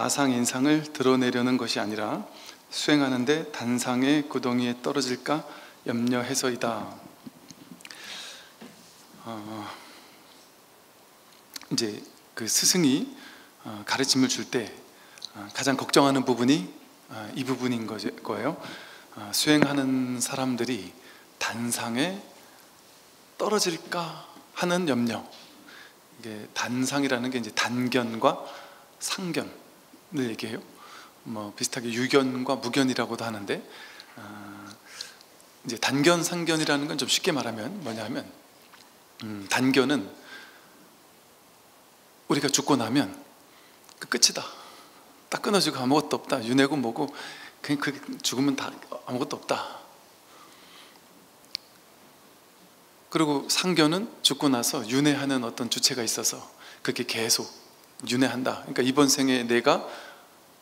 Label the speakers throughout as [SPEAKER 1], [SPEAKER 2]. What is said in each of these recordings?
[SPEAKER 1] 아상 인상을 드러내려는 것이 아니라 수행하는데 단상의 구덩이에 떨어질까 염려해서이다. 이제 그 스승이 가르침을 줄 때 가장 걱정하는 부분이 이 부분인 거예요. 수행하는 사람들이 단상에 떨어질까 하는 염려. 이게 단상이라는 게 이제 단견과 상견을 얘기해요. 뭐 비슷하게 유견과 무견이라고도 하는데, 이제 단견, 상견이라는 건 좀 쉽게 말하면 뭐냐면, 단견은 우리가 죽고 나면 그 끝이다. 딱 끊어지고 아무것도 없다. 윤회고 뭐고 그냥 그 죽으면 다 아무것도 없다. 그리고 상견은 죽고 나서 윤회하는 어떤 주체가 있어서 그렇게 계속 윤회한다. 그러니까 이번 생에 내가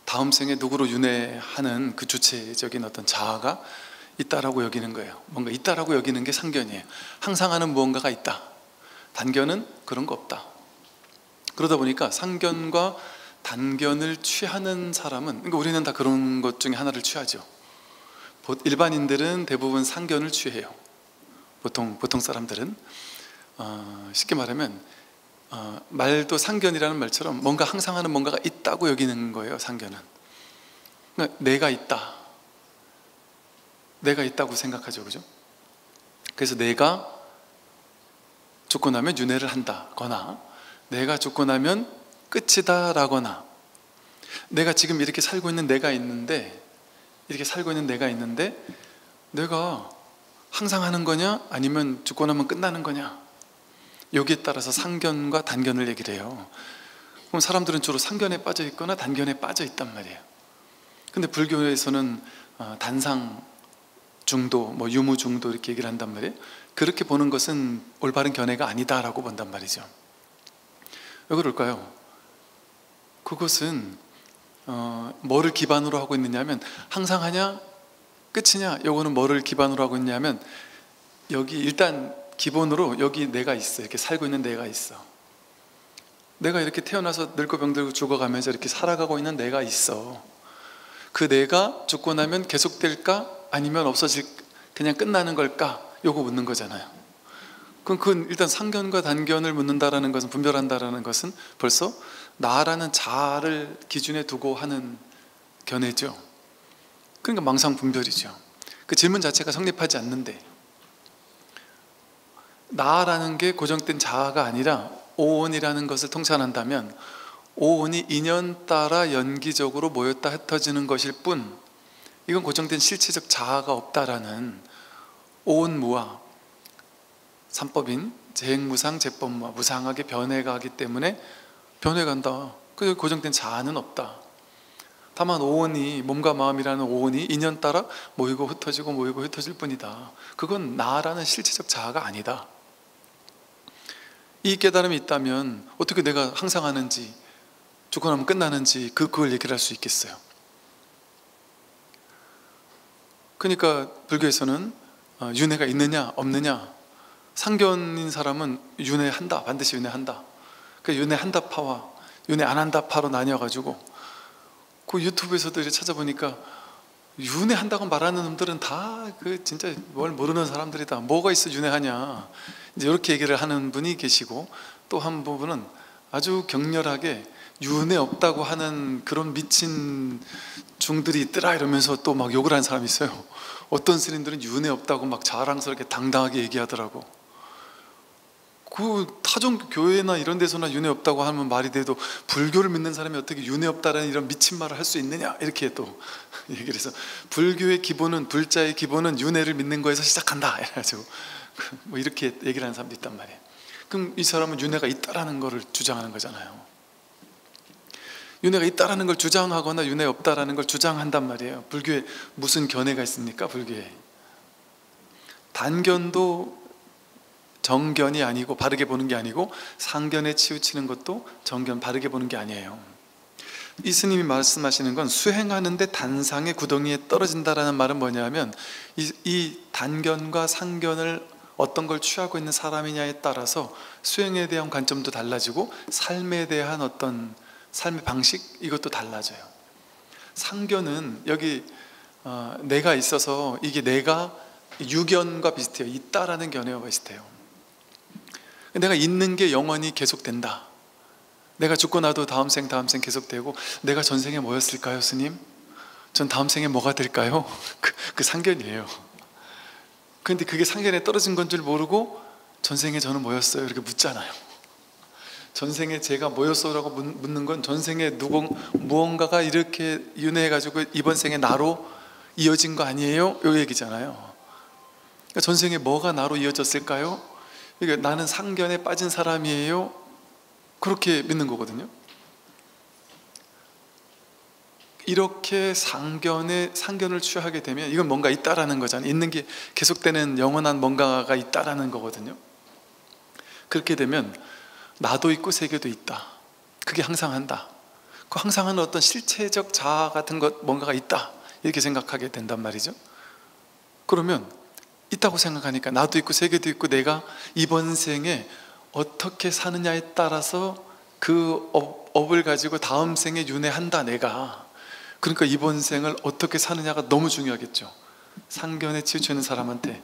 [SPEAKER 1] 다음 생에 누구로 윤회하는 그 주체적인 어떤 자아가 있다라고 여기는 거예요. 뭔가 있다라고 여기는 게 상견이에요. 항상 하는 무언가가 있다. 단견은 그런 거 없다. 그러다 보니까 상견과 단견을 취하는 사람은, 그러니까 우리는 다 그런 것 중에 하나를 취하죠. 일반인들은 대부분 상견을 취해요. 보통 사람들은 쉽게 말하면 말도 상견이라는 말처럼 뭔가 항상 하는 뭔가가 있다고 여기는 거예요. 상견은 그러니까 내가 있다고 생각하죠, 그죠? 그래서 내가 죽고 나면 윤회를 한다거나 내가 죽고 나면 끝이다 라거나, 내가 지금 이렇게 살고 있는 내가 있는데 내가 항상 하는 거냐 아니면 죽고 나면 끝나는 거냐, 여기에 따라서 상견과 단견을 얘기를 해요. 그럼 사람들은 주로 상견에 빠져 있거나 단견에 빠져 있단 말이에요. 근데 불교에서는 단상 중도, 뭐 유무 중도 이렇게 얘기를 한단 말이에요. 그렇게 보는 것은 올바른 견해가 아니다라고 본단 말이죠. 왜 그럴까요? 그것은 뭐를 기반으로 하고 있느냐면, 항상 하냐 끝이냐, 요거는 뭐를 기반으로 하고 있냐면, 여기 일단 기본으로 여기 내가 있어. 이렇게 살고 있는 내가 있어. 내가 이렇게 태어나서 늙고 병들고 죽어가면서 이렇게 살아가고 있는 내가 있어. 그 내가 죽고 나면 계속될까 아니면 없어질, 그냥 끝나는 걸까, 요거 묻는 거잖아요. 그럼 그건 일단 상견과 단견을 묻는다라는 것은, 분별한다라는 것은 벌써 나라는 자아를 기준에 두고 하는 견해죠. 그러니까 망상분별이죠. 그 질문 자체가 성립하지 않는데, 나라는 게 고정된 자아가 아니라 오온이라는 것을 통찰한다면, 오온이 인연 따라 연기적으로 모였다 흩어지는 것일 뿐, 이건 고정된 실체적 자아가 없다라는 오온무아, 삼법인 재행무상 재법무아, 무상하게 변해가기 때문에 변해간다. 그 고정된 자아는 없다. 다만 오온이, 몸과 마음이라는 오온이 인연 따라 모이고 흩어질 뿐이다. 그건 나라는 실체적 자아가 아니다. 이 깨달음이 있다면 어떻게 내가 항상 하는지, 죽고 나면 끝나는지 그걸 얘기를 할 수 있겠어요. 그러니까 불교에서는 윤회가 있느냐 없느냐, 상견인 사람은 윤회한다, 반드시 윤회한다. 그 윤회한다 파와 윤회 안 한다 파로 나뉘어가지고, 그 유튜브에서도 이렇게 찾아보니까 윤회한다고 말하는 놈들은 다 그 진짜 뭘 모르는 사람들이다. 뭐가 있어 윤회하냐, 이제 이렇게 얘기를 하는 분이 계시고, 또 한 부분은 아주 격렬하게 윤회 없다고 하는 그런 미친 중들이 있더라 이러면서 또 막 욕을 하는 사람이 있어요. 어떤 스님들은 윤회 없다고 막 자랑스럽게 당당하게 얘기하더라고. 그 타종 교회나 이런 데서나 윤회 없다고 하면 말이 돼도, 불교를 믿는 사람이 어떻게 윤회 없다라는 이런 미친 말을 할 수 있느냐, 이렇게 또 얘기를 해서, 불교의 기본은, 불자의 기본은 윤회를 믿는 거에서 시작한다 이래가지고 뭐 이렇게 얘기를 하는 사람도 있단 말이에요. 그럼 이 사람은 윤회가 있다라는 거를 주장하는 거잖아요. 윤회가 있다라는 걸 주장하거나 윤회 없다라는 걸 주장한단 말이에요. 불교에 무슨 견해가 있습니까? 불교에 단견도 정견이 아니고, 바르게 보는 게 아니고, 상견에 치우치는 것도 정견, 바르게 보는 게 아니에요. 이 스님이 말씀하시는 건, 수행하는데 단상의 구덩이에 떨어진다라는 말은 뭐냐면, 이 단견과 상견을 어떤 걸 취하고 있는 사람이냐에 따라서 수행에 대한 관점도 달라지고 삶에 대한 어떤 삶의 방식 이것도 달라져요. 상견은 여기 내가 있어서 이게 내가 유견과 비슷해요. 있다라는 견해와 비슷해요. 내가 있는 게 영원히 계속된다. 내가 죽고 나도 다음 생 계속되고, 내가 전생에 뭐였을까요, 스님? 전 다음 생에 뭐가 될까요? 그 상견이에요. 그런데 그게 상견에 떨어진 건 줄 모르고 전생에 저는 뭐였어요? 이렇게 묻잖아요. 전생에 제가 뭐였어라고 묻는 건 전생에 무언가가 이렇게 윤회해가지고 이번 생에 나로 이어진 거 아니에요? 이 얘기잖아요. 그러니까 전생에 뭐가 나로 이어졌을까요? 그러니까 나는 상견에 빠진 사람이에요? 그렇게 믿는 거거든요. 이렇게 상견을 취하게 되면 이건 뭔가 있다라는 거잖아요. 있는 게 계속되는 영원한 뭔가가 있다라는 거거든요. 그렇게 되면 나도 있고 세계도 있다. 그게 항상한다. 그 항상하는 어떤 실체적 자아 같은 것 뭔가가 있다. 이렇게 생각하게 된단 말이죠. 그러면 있다고 생각하니까 나도 있고 세계도 있고 내가 이번 생에 어떻게 사느냐에 따라서 그 업을 가지고 다음 생에 윤회한다 내가. 그러니까 이번 생을 어떻게 사느냐가 너무 중요하겠죠. 상견에 치우치는 사람한테.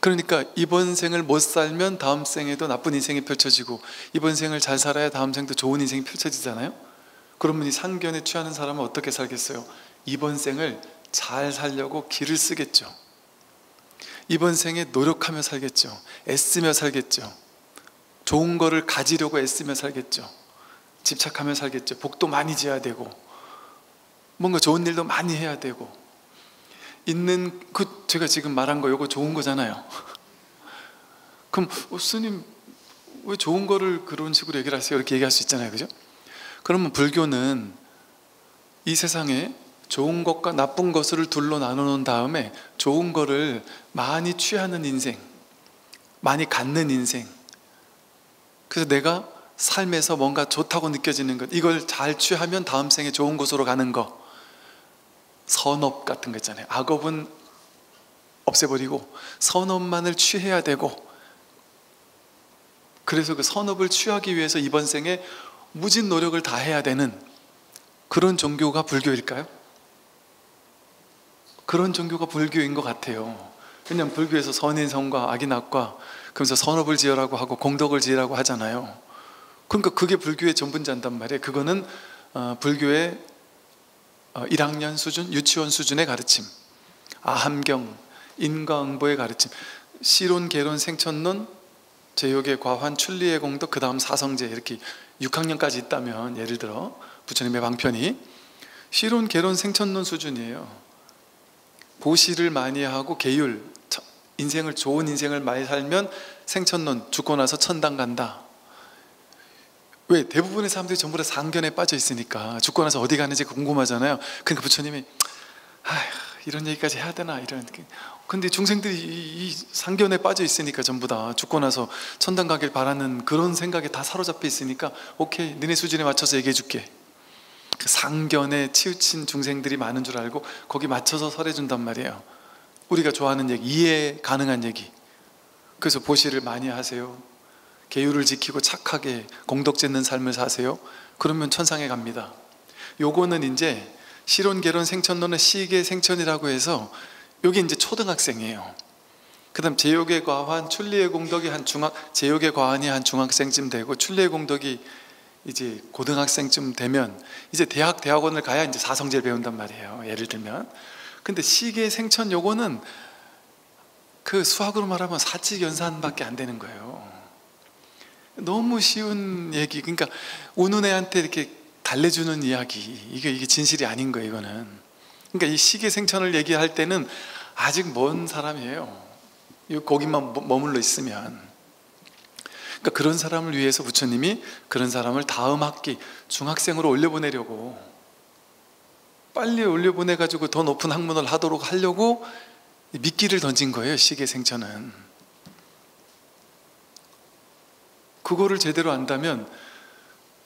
[SPEAKER 1] 그러니까 이번 생을 못 살면 다음 생에도 나쁜 인생이 펼쳐지고, 이번 생을 잘 살아야 다음 생도 좋은 인생이 펼쳐지잖아요. 그러면 이 상견에 취하는 사람은 어떻게 살겠어요? 이번 생을 잘 살려고 기를 쓰겠죠. 이번 생에 노력하며 살겠죠. 애쓰며 살겠죠. 좋은 거를 가지려고 애쓰며 살겠죠. 집착하며 살겠죠. 복도 많이 지어야 되고, 뭔가 좋은 일도 많이 해야 되고, 제가 지금 말한 거 이거 좋은 거잖아요. 그럼 스님 왜 좋은 거를 그런 식으로 얘기를 하세요? 이렇게 얘기할 수 있잖아요, 그죠? 그러면 불교는 이 세상에 좋은 것과 나쁜 것을 둘로 나눠놓은 다음에 좋은 거를 많이 취하는 인생, 많이 갖는 인생, 그래서 내가 삶에서 뭔가 좋다고 느껴지는 것, 이걸 잘 취하면 다음 생에 좋은 곳으로 가는 거, 선업 같은 거 있잖아요. 악업은 없애버리고 선업만을 취해야 되고, 그래서 그 선업을 취하기 위해서 이번 생에 무진 노력을 다 해야 되는 그런 종교가 불교일까요? 그런 종교가 불교인 것 같아요. 왜냐하면 불교에서 선인성과 악인악과 그러면서 선업을 지으라고 하고 공덕을 지으라고 하잖아요. 그러니까 그게 불교의 전분자단 말이에요. 그거는 불교의 1학년 수준, 유치원 수준의 가르침, 아함경, 인과응보의 가르침, 시론, 개론, 생천론, 제욕의 과환, 출리의 공덕, 그 다음 사성제, 이렇게 6학년까지 있다면, 예를 들어 부처님의 방편이 시론, 개론, 생천론 수준이에요. 보시를 많이 하고 계율, 좋은 인생을 많이 살면 생천론, 죽고 나서 천당 간다. 왜? 대부분의 사람들이 전부 다 상견에 빠져 있으니까 죽고 나서 어디 가는지 궁금하잖아요. 그러니까 부처님이 이런 얘기까지 해야 되나, 이런. 근데 중생들이 이 상견에 빠져 있으니까 전부 다 죽고 나서 천당 가길 바라는 그런 생각에 다 사로잡혀 있으니까 오케이, 너네 수준에 맞춰서 얘기해 줄게. 그 상견에 치우친 중생들이 많은 줄 알고 거기 맞춰서 설해 준단 말이에요. 우리가 좋아하는 얘기, 이해 가능한 얘기. 그래서 보시를 많이 하세요. 계율을 지키고 착하게 공덕 짓는 삶을 사세요. 그러면 천상에 갑니다. 요거는 이제 시론, 개론, 생천론의 시계 생천이라고 해서 여기 이제 초등학생이에요. 그 다음 제욕의 과환, 출리의 공덕이 제욕의 과환이 한 중학생쯤 되고, 출리의 공덕이 이제 고등학생쯤 되면 이제 대학원을 가야 이제 사성제를 배운단 말이에요, 예를 들면. 근데 시계 생천 요거는 그 수학으로 말하면 사직연산밖에 안 되는 거예요. 너무 쉬운 얘기. 그러니까 우는 애한테 이렇게 달래주는 이야기, 이게 진실이 아닌 거예요, 이거는. 그러니까 이 시계 생천을 얘기할 때는 아직 먼 사람이에요. 거기만 머물러 있으면. 그러니까 그런 사람을 위해서 부처님이 그런 사람을 다음 학기 중학생으로 올려보내려고, 빨리 올려보내가지고 더 높은 학문을 하려고 미끼를 던진 거예요, 시계생천은. 그거를 제대로 안다면,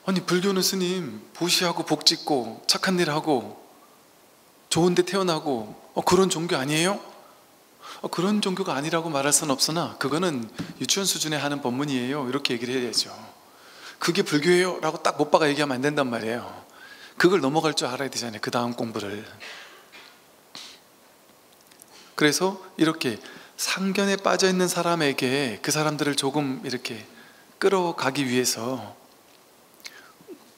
[SPEAKER 1] 아니 불교는 스님 보시하고 복짓고 착한 일 하고 좋은 데 태어나고 그런 종교 아니에요? 그런 종교가 아니라고 말할 수는 없으나 그거는 유치원 수준에 하는 법문이에요, 이렇게 얘기를 해야죠. 그게 불교예요 라고 딱 못 박아 얘기하면 안 된단 말이에요. 그걸 넘어갈 줄 알아야 되잖아요, 그 다음 공부를. 그래서 이렇게 상견에 빠져 있는 사람에게 그 사람들을 조금 이렇게 끌어가기 위해서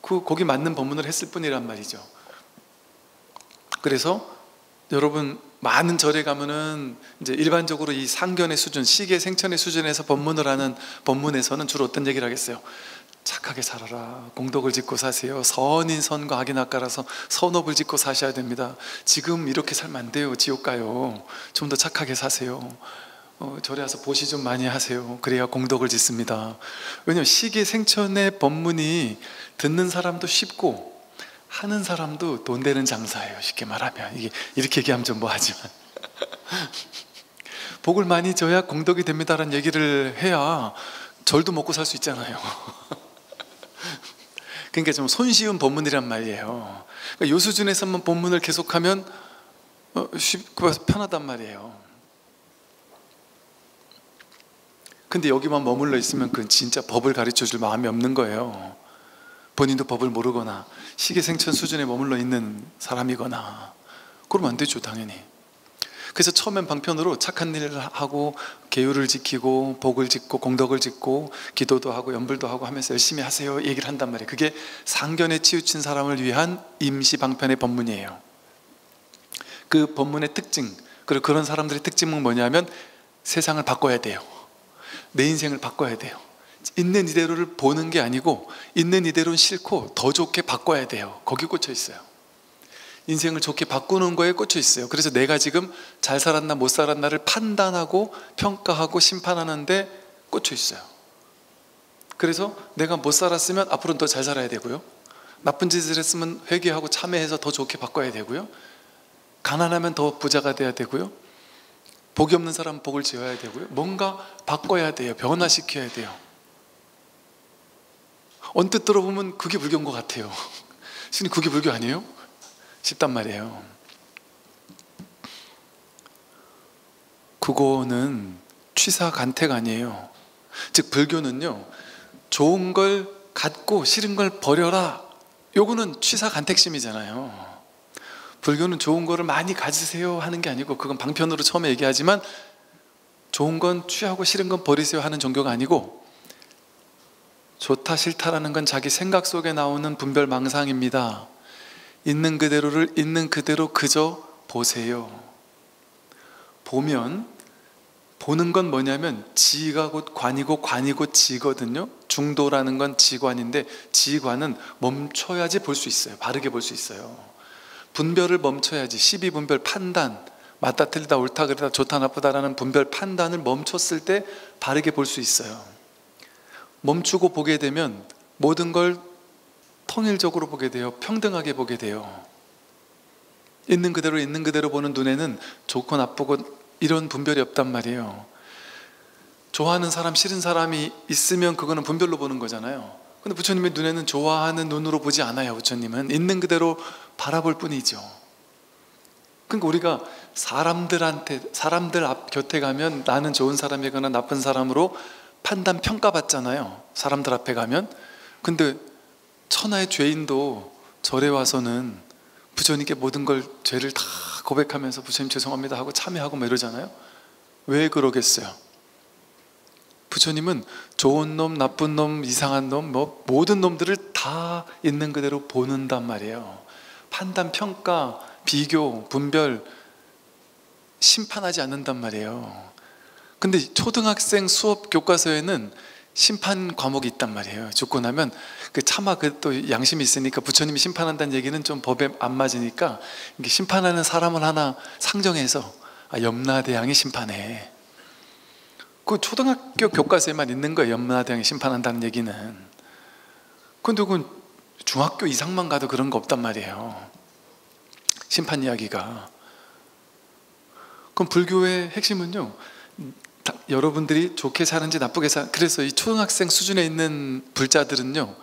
[SPEAKER 1] 거기 맞는 법문을 했을 뿐이란 말이죠. 그래서 여러분 많은 절에 가면은 이제 일반적으로 이 상견의 수준, 시계 생천의 수준에서 법문을 하는 법문에서는 주로 어떤 얘기를 하겠어요? 착하게 살아라, 공덕을 짓고 사세요, 선인 선과 악인 악가라서 선업을 짓고 사셔야 됩니다. 지금 이렇게 살면 안 돼요, 지옥 가요. 좀 더 착하게 사세요. 절에 와서 보시 좀 많이 하세요. 그래야 공덕을 짓습니다. 왜냐하면 시계 생천의 법문이 듣는 사람도 쉽고 하는 사람도 돈 되는 장사예요. 쉽게 말하면, 이게 이렇게 얘기하면 좀 뭐하지만 복을 많이 줘야 공덕이 됩니다라는 얘기를 해야 절도 먹고 살 수 있잖아요. 그러니까 좀 손쉬운 법문이란 말이에요. 그러니까 이 수준에서만 법문을 계속하면 쉽고 편하단 말이에요. 근데 여기만 머물러 있으면 그건 진짜 법을 가르쳐 줄 마음이 없는 거예요. 본인도 법을 모르거나 시계생천 수준에 머물러 있는 사람이거나 그러면 안 되죠, 당연히. 그래서 처음엔 방편으로 착한 일을 하고 계율을 지키고 복을 짓고 공덕을 짓고 기도도 하고 연불도 하고 하면서 열심히 하세요 얘기를 한단 말이에요. 그게 상견에 치우친 사람을 위한 임시 방편의 법문이에요. 그 법문의 특징, 그리고 그런 사람들의 특징은 뭐냐면 세상을 바꿔야 돼요. 내 인생을 바꿔야 돼요. 있는 이대로를 보는 게 아니고 있는 이대로는 싫고 더 좋게 바꿔야 돼요. 거기 꽂혀 있어요. 인생을 좋게 바꾸는 거에 꽂혀 있어요. 그래서 내가 지금 잘 살았나 못 살았나를 판단하고 평가하고 심판하는데 꽂혀 있어요. 그래서 내가 못 살았으면 앞으로는 더 잘 살아야 되고요, 나쁜 짓을 했으면 회개하고 참회해서 더 좋게 바꿔야 되고요, 가난하면 더 부자가 돼야 되고요, 복이 없는 사람은 복을 지어야 되고요, 뭔가 바꿔야 돼요. 변화시켜야 돼요. 언뜻 들어보면 그게 불교인 것 같아요. 스님, 그게 불교 아니에요? 싶단 말이에요. 그거는 취사간택 아니에요. 즉 불교는요, 좋은 걸 갖고 싫은 걸 버려라, 요거는 취사간택심이잖아요. 불교는 좋은 거를 많이 가지세요 하는 게 아니고, 그건 방편으로 처음에 얘기하지만 좋은 건 취하고 싫은 건 버리세요 하는 종교가 아니고, 좋다 싫다라는 건 자기 생각 속에 나오는 분별망상입니다. 있는 그대로를 있는 그대로 그저 보세요. 보면, 보는 건 뭐냐면 지가 곧 관이고 관이 곧 지거든요. 중도라는 건 지관인데 지관은 멈춰야지 볼 수 있어요. 바르게 볼 수 있어요. 분별을 멈춰야지. 시비분별 판단, 맞다 틀리다 옳다 그르다 좋다 나쁘다라는 분별 판단을 멈췄을 때 바르게 볼 수 있어요. 멈추고 보게 되면 모든 걸 통일적으로 보게 돼요. 평등하게 보게 돼요. 있는 그대로 보는 눈에는 좋고 나쁘고 이런 분별이 없단 말이에요. 좋아하는 사람 싫은 사람이 있으면 그거는 분별로 보는 거잖아요. 근데 부처님의 눈에는 좋아하는 눈으로 보지 않아요. 부처님은 있는 그대로 바라볼 뿐이죠. 그러니까 우리가 사람들 앞 곁에 가면 나는 좋은 사람이거나 나쁜 사람으로 판단 평가받잖아요, 사람들 앞에 가면. 근데 천하의 죄인도 절에 와서는 부처님께 모든 걸, 죄를 다 고백하면서 부처님 죄송합니다 하고 참회하고 뭐 이러잖아요. 왜 그러겠어요? 부처님은 좋은 놈, 나쁜 놈, 이상한 놈, 뭐 모든 놈들을 다 있는 그대로 보는단 말이에요. 판단, 평가, 비교, 분별, 심판하지 않는단 말이에요. 근데 초등학생 수업 교과서에는 심판 과목이 있단 말이에요. 죽고 나면 차마 또 양심이 있으니까 부처님이 심판한다는 얘기는 좀 법에 안 맞으니까 심판하는 사람을 하나 상정해서 염라대왕이 심판해. 그 초등학교 교과서에만 있는 거예요. 염라대왕이 심판한다는 얘기는. 근데 그건 중학교 이상만 가도 그런 거 없단 말이에요, 심판 이야기가. 그럼 불교의 핵심은요, 여러분들이 좋게 사는지 나쁘게 그래서 이 초등학생 수준에 있는 불자들은요,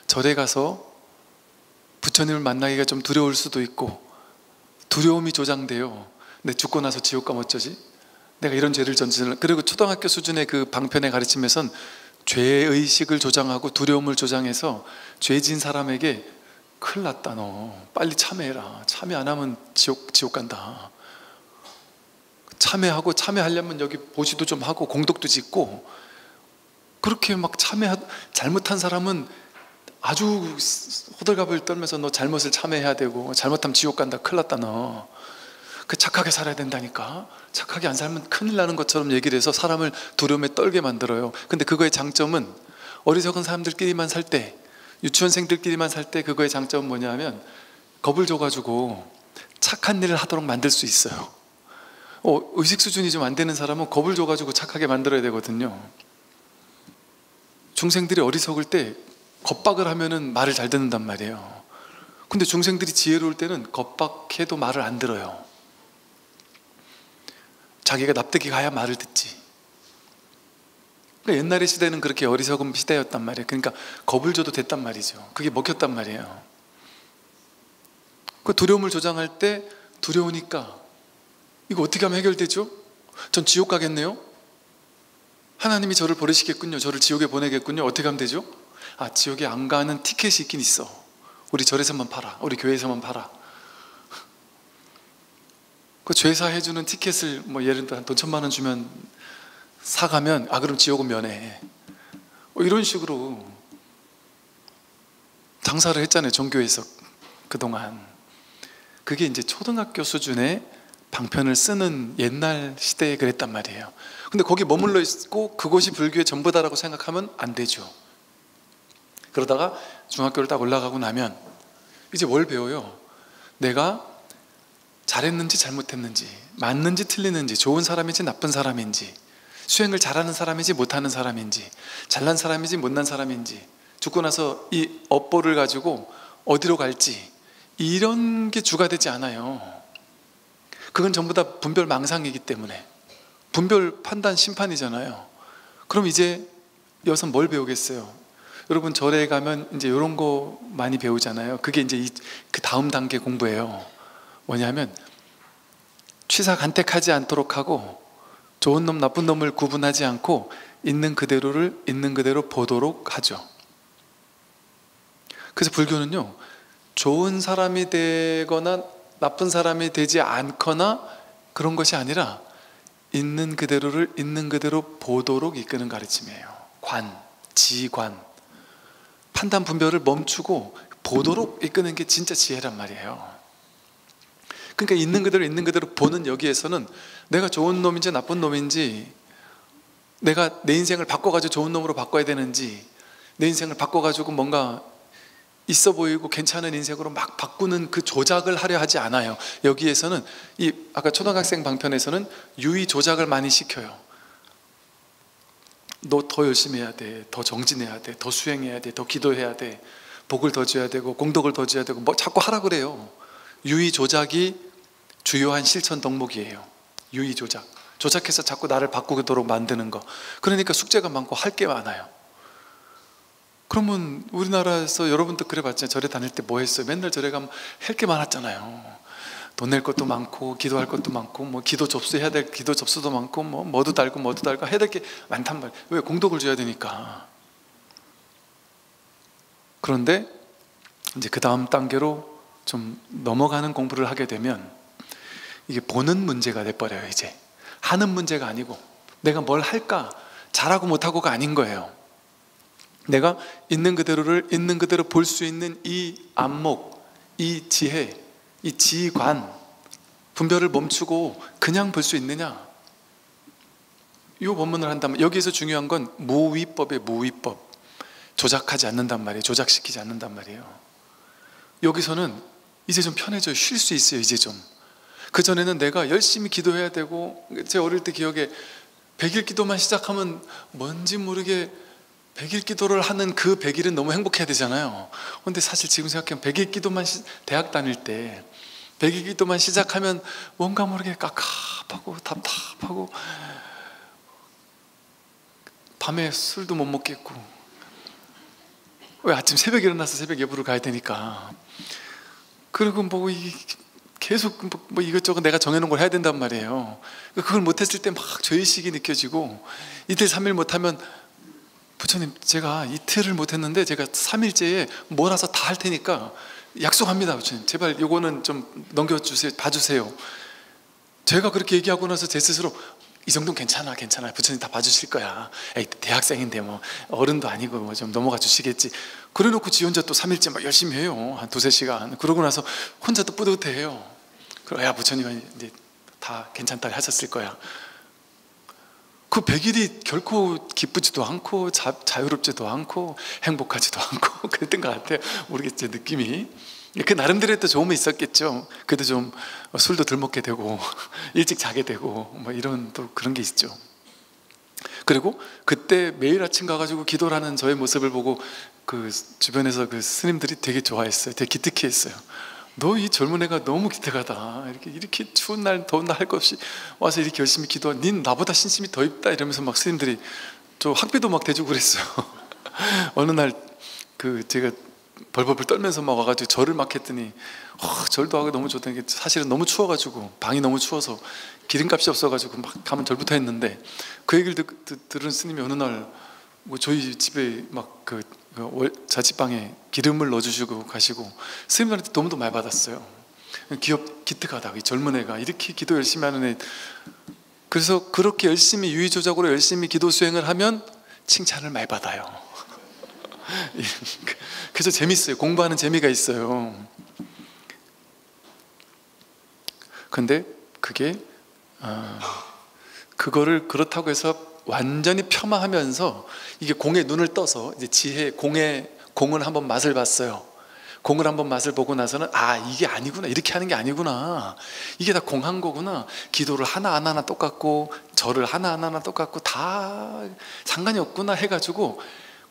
[SPEAKER 1] 절에 가서 부처님을 만나기가 좀 두려울 수도 있고 두려움이 조장돼요. 내 죽고 나서 지옥 가면 어쩌지? 내가 이런 죄를 저질렀나? 그리고 초등학교 수준의 그 방편의 가르침에선 죄의식을 조장하고 두려움을 조장해서 죄진 사람에게 큰일 났다, 너 빨리 참회해라, 참회 안 하면 지옥 간다. 참회하고, 참회하려면 여기 보시도 좀 하고 공덕도 짓고, 그렇게 막 잘못한 사람은 아주 호들갑을 떨면서 너 잘못을 참회해야 되고, 잘못하면 지옥 간다, 큰일 났다 너. 그 착하게 살아야 된다니까. 착하게 안 살면 큰일 나는 것처럼 얘기를 해서 사람을 두려움에 떨게 만들어요. 근데 그거의 장점은, 어리석은 사람들끼리만 살 때, 유치원생들끼리만 살 때 그거의 장점은 뭐냐면, 겁을 줘가지고 착한 일을 하도록 만들 수 있어요. 의식 수준이 좀 안 되는 사람은 겁을 줘가지고 착하게 만들어야 되거든요. 중생들이 어리석을 때 겁박을 하면은 말을 잘 듣는단 말이에요. 근데 중생들이 지혜로울 때는 겁박해도 말을 안 들어요. 자기가 납득이 가야 말을 듣지. 그러니까 옛날의 시대는 그렇게 어리석은 시대였단 말이에요. 그러니까 겁을 줘도 됐단 말이죠. 그게 먹혔단 말이에요. 그 두려움을 조장할 때, 두려우니까 이거 어떻게 하면 해결되죠? 전 지옥 가겠네요? 하나님이 저를 버리시겠군요. 저를 지옥에 보내겠군요. 어떻게 하면 되죠? 지옥에 안 가는 티켓이 있긴 있어. 우리 절에서만 팔아, 우리 교회에서만 팔아. 그 죄사 해주는 티켓을 예를 들어 돈 1,000만 원 주면 사가면, 그럼 지옥은 면해. 이런 식으로 장사를 했잖아요, 종교에서 그동안. 그게 이제 초등학교 수준의 방편을 쓰는 옛날 시대에 그랬단 말이에요. 근데 거기 머물러 있고 그것이 불교의 전부다라고 생각하면 안 되죠. 그러다가 중학교를 딱 올라가고 나면 이제 뭘 배워요? 내가 잘했는지 잘못했는지, 맞는지 틀리는지, 좋은 사람인지 나쁜 사람인지, 수행을 잘하는 사람인지 못하는 사람인지, 잘난 사람인지 못난 사람인지, 죽고 나서 이 업보를 가지고 어디로 갈지, 이런 게 주가 되지 않아요. 그건 전부 다 분별 망상이기 때문에. 분별 판단 심판이잖아요. 그럼 이제 여기서 뭘 배우겠어요? 여러분 절에 가면 이제 이런 거 많이 배우잖아요. 그게 이제 그 다음 단계 공부예요. 뭐냐면, 취사간택하지 않도록 하고, 좋은 놈 나쁜 놈을 구분하지 않고 있는 그대로를 있는 그대로 보도록 하죠. 그래서 불교는요, 좋은 사람이 되거나 나쁜 사람이 되지 않거나 그런 것이 아니라 있는 그대로를 있는 그대로 보도록 이끄는 가르침이에요. 관, 지관, 판단 분별을 멈추고 보도록 이끄는 게 진짜 지혜란 말이에요. 그러니까 있는 그대로 보는 여기에서는 내가 좋은 놈인지 나쁜 놈인지, 내가 내 인생을 바꿔가지고 좋은 놈으로 바꿔야 되는지, 내 인생을 바꿔가지고 뭔가 있어 보이고 괜찮은 인생으로 막 바꾸는 그 조작을 하려 하지 않아요. 여기에서는 아까 초등학생 방편에서는 유의 조작을 많이 시켜요. 너 더 열심히 해야 돼, 더 정진해야 돼, 더 수행해야 돼, 더 기도해야 돼, 복을 더 줘야 되고 공덕을 더 줘야 되고, 자꾸 하라 그래요. 유의 조작이 주요한 실천 덕목이에요. 유의 조작, 조작해서 자꾸 나를 바꾸도록 만드는 거. 그러니까 숙제가 많고 할 게 많아요. 그러면 우리나라에서 여러분도 그래 봤잖아요. 절에 다닐 때 뭐 했어요? 맨날 절에 가면 할 게 많았잖아요. 돈 낼 것도 많고, 기도할 것도 많고, 기도 접수해야 될 기도 접수도 많고, 뭐도 달고 해야 될 게 많단 말이에요. 왜? 공덕을 줘야 되니까. 그런데 이제 그 다음 단계로 좀 넘어가는 공부를 하게 되면 이게 보는 문제가 돼버려요. 이제 하는 문제가 아니고, 내가 뭘 할까, 잘하고 못하고가 아닌 거예요. 내가 있는 그대로를 있는 그대로 볼 수 있는 이 안목, 이 지혜, 이 지관, 분별을 멈추고 그냥 볼 수 있느냐. 이 법문을 한다면 여기에서 중요한 건 무위법의 무위법. 조작하지 않는단 말이에요. 조작시키지 않는단 말이에요. 여기서는 이제 좀 편해져요. 쉴 수 있어요. 이제 좀. 그전에는 내가 열심히 기도해야 되고, 제 어릴 때 기억에 100일 기도만 시작하면 뭔지 모르게 100일 기도를 하는 그 100일은 너무 행복해야 되잖아요. 근데 사실 지금 생각하면 100일 기도만 대학 다닐 때 100일 기도만 시작하면 뭔가 모르게 깝깝하고 답답하고, 밤에 술도 못 먹겠고, 왜? 아침 새벽에 일어나서 새벽 예불을 가야 되니까. 그리고 계속 이것저것 내가 정해놓은 걸 해야 된단 말이에요. 그걸 못했을 때 막 죄의식이 느껴지고, 이틀 3일 못하면 부처님 제가 이틀을 못했는데 제가 3일째에 몰아서 다 할 테니까 약속합니다. 부처님 제발 요거는 좀 넘겨주세요. 봐주세요. 제가 그렇게 얘기하고 나서 제 스스로 이 정도는 괜찮아 부처님 다 봐주실 거야. 에이, 대학생인데 뭐 어른도 아니고 뭐 좀 넘어가 주시겠지. 그래놓고 지 혼자 또 3일째 막 열심히 해요. 한 2~3시간. 그러고 나서 혼자 또 뿌듯해요. 그래, 야 부처님은 이제 다 괜찮다 하셨을 거야. 그 100일이 결코 기쁘지도 않고 자유롭지도 않고 행복하지도 않고 그랬던 것 같아요. 모르겠죠, 느낌이. 그 나름대로의 또 좋음이 있었겠죠. 그래도 좀 술도 덜 먹게 되고 일찍 자게 되고 뭐 이런 또 그런 게 있죠. 그리고 그때 매일 아침 가가지고 기도를 하는 저의 모습을 보고 그 주변에서 그 스님들이 되게 좋아했어요. 되게 기특해했어요. 너 이 젊은 애가 너무 기특하다. 이렇게 추운 날 더운 날 할 것 없이 와서 이렇게 열심히 기도하. 닌 나보다 신심이 더 있다. 이러면서 막 스님들이 저 학비도 막 대주고 그랬어요. 어느 날 그 제가 벌벌벌 떨면서 막 와가지고 절을 막 했더니 절도 하기 너무 좋다는 게 사실은 너무 추워가지고 방이 너무 추워서 기름값이 없어가지고 막 가면 절부터 했는데 그 얘기를 들은 스님이 어느 날 뭐 저희 집에 막 그 자취방에 기름을 넣어주시고 가시고 스님들한테 도움도 많이 받았어요. 기특하다. 이 젊은 애가 이렇게 기도 열심히 하는 애. 그래서 그렇게 열심히 유의조작으로 열심히 기도 수행을 하면 칭찬을 많이 받아요. 그래서 재밌어요. 공부하는 재미가 있어요. 근데 그게 그거를 그렇다고 해서 완전히 폄하하면서 이게 공에 눈을 떠서 이제 지혜 공을 한번 맛을 봤어요. 공을 한번 맛을 보고 나서는 아 이게 아니구나, 이렇게 하는 게 아니구나, 이게 다 공한 거구나. 기도를 하나하나 똑같고 절을 하나하나 똑같고 다 상관이 없구나 해가지고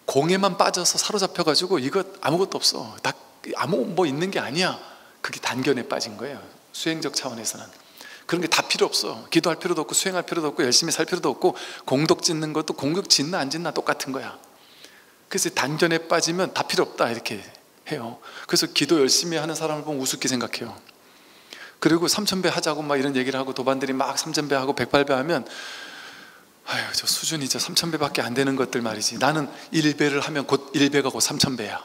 [SPEAKER 1] 공에만 빠져서 사로잡혀가지고 이거 아무것도 없어, 다 아무 뭐 있는 게 아니야. 그게 단견에 빠진 거예요. 수행적 차원에서는 그런 게 다 필요 없어. 기도할 필요도 없고 수행할 필요도 없고 열심히 살 필요도 없고 공덕 짓는 것도 공덕 짓나 안 짓나 똑같은 거야. 그래서 단견에 빠지면 다 필요 없다 이렇게 해요. 그래서 기도 열심히 하는 사람을 보면 우습게 생각해요. 그리고 3000배 하자고 막 이런 얘기를 하고 도반들이 막 3000배 하고 108배 하면 아유 저 수준이 저 3000배밖에 안 되는 것들 말이지. 나는 1배를 하면 곧 1배가 곧 3000배야.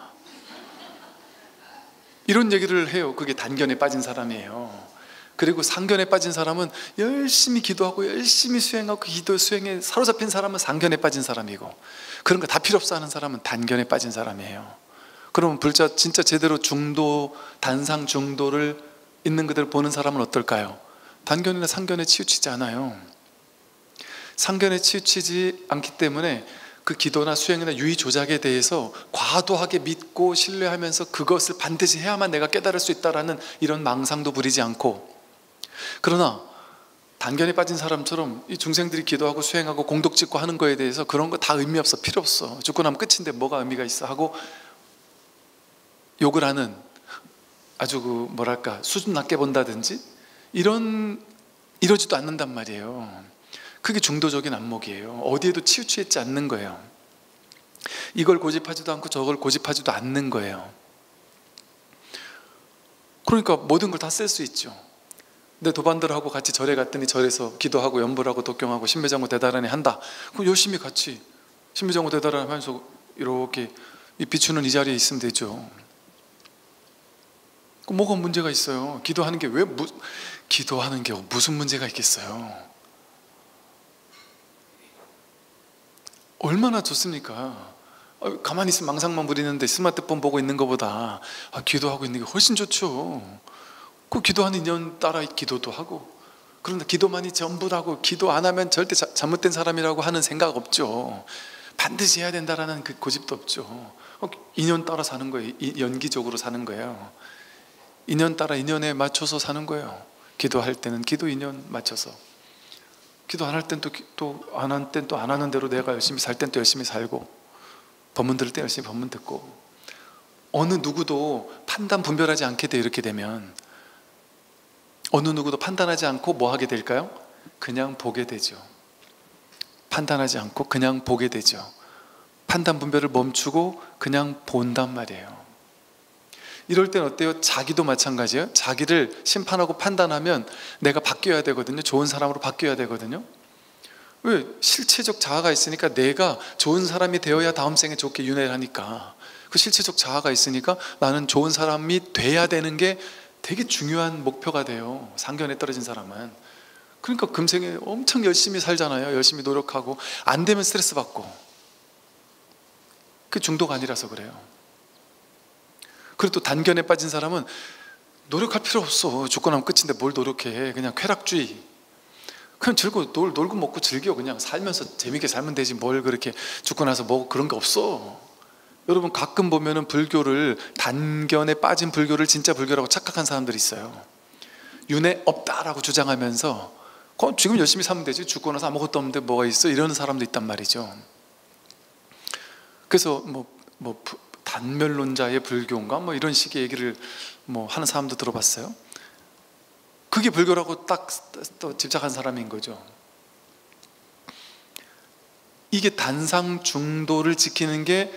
[SPEAKER 1] 이런 얘기를 해요. 그게 단견에 빠진 사람이에요. 그리고 상견에 빠진 사람은 열심히 기도하고 열심히 수행하고 기도 수행에 사로잡힌 사람은 상견에 빠진 사람이고 그런 거 다 필요 없어 하는 사람은 단견에 빠진 사람이에요. 그러면 불자 진짜 제대로 중도, 단상 중도를 있는 그대로 보는 사람은 어떨까요? 단견이나 상견에 치우치지 않아요. 상견에 치우치지 않기 때문에 그 기도나 수행이나 유의 조작에 대해서 과도하게 믿고 신뢰하면서 그것을 반드시 해야만 내가 깨달을 수 있다라는 이런 망상도 부리지 않고, 그러나 단견에 빠진 사람처럼 이 중생들이 기도하고 수행하고 공덕 짓고 하는 거에 대해서 그런 거 다 의미 없어, 필요 없어, 죽고 나면 끝인데 뭐가 의미가 있어 하고 욕을 하는, 아주 그 뭐랄까 수준 낮게 본다든지 이러지도 않는단 말이에요. 그게 중도적인 안목이에요. 어디에도 치우치지 않는 거예요. 이걸 고집하지도 않고 저걸 고집하지도 않는 거예요. 그러니까 모든 걸 다 쓸 수 있죠. 내 도반들하고 같이 절에 갔더니 절에서 기도하고 연불하고 독경하고 신묘장구 대다라니 한다. 그럼 열심히 같이 신묘장구 대다라니 하면서 이렇게 비추는 이 자리에 있으면 되죠. 뭐가 문제가 있어요? 기도하는 게 기도하는 게 무슨 문제가 있겠어요? 얼마나 좋습니까? 가만히 있으면 망상만 부리는데 스마트폰 보고 있는 것보다 기도하고 있는 게 훨씬 좋죠. 그 기도하는 인연 따라 기도도 하고, 그런데 기도만이 전부라고, 기도 안 하면 절대 잘못된 사람이라고 하는 생각 없죠. 반드시 해야 된다라는 그 고집도 없죠. 인연 따라 사는 거예요. 연기적으로 사는 거예요. 인연 따라 인연에 맞춰서 사는 거예요. 기도할 때는 기도 인연 맞춰서, 기도 안 할 땐 또 안 할 땐 또 안 하는 대로 내가 열심히 살 땐 또 열심히 살고, 법문 들을 때 열심히 법문 듣고. 어느 누구도 판단 분별하지 않게 돼. 이렇게 되면 어느 누구도 판단하지 않고 뭐 하게 될까요? 그냥 보게 되죠. 판단하지 않고 그냥 보게 되죠. 판단 분별을 멈추고 그냥 본단 말이에요. 이럴 땐 어때요? 자기도 마찬가지예요. 자기를 심판하고 판단하면 내가 바뀌어야 되거든요. 좋은 사람으로 바뀌어야 되거든요. 왜? 실체적 자아가 있으니까 내가 좋은 사람이 되어야 다음 생에 좋게 윤회를 하니까, 그 실체적 자아가 있으니까 나는 좋은 사람이 돼야 되는 게 되게 중요한 목표가 돼요, 상견에 떨어진 사람은. 그러니까 금생에 엄청 열심히 살잖아요. 열심히 노력하고 안 되면 스트레스 받고. 그게 중도가 아니라서 그래요. 그리고 또 단견에 빠진 사람은 노력할 필요 없어. 죽고 나면 끝인데 뭘 노력해. 그냥 쾌락주의. 그냥 놀고 먹고 즐겨. 그냥 살면서 재밌게 살면 되지, 뭘 그렇게 죽고 나서 뭐 그런 게 없어. 여러분, 가끔 보면은 불교를, 단견에 빠진 불교를 진짜 불교라고 착각한 사람들이 있어요. 윤회 없다라고 주장하면서 지금 열심히 살면 되지, 죽고 나서 아무것도 없는데 뭐가 있어, 이러는 사람도 있단 말이죠. 그래서 단멸론자의 불교인가 뭐 이런 식의 얘기를 하는 사람도 들어봤어요. 그게 불교라고 딱 또 집착한 사람인 거죠. 이게 단상 중도를 지키는 게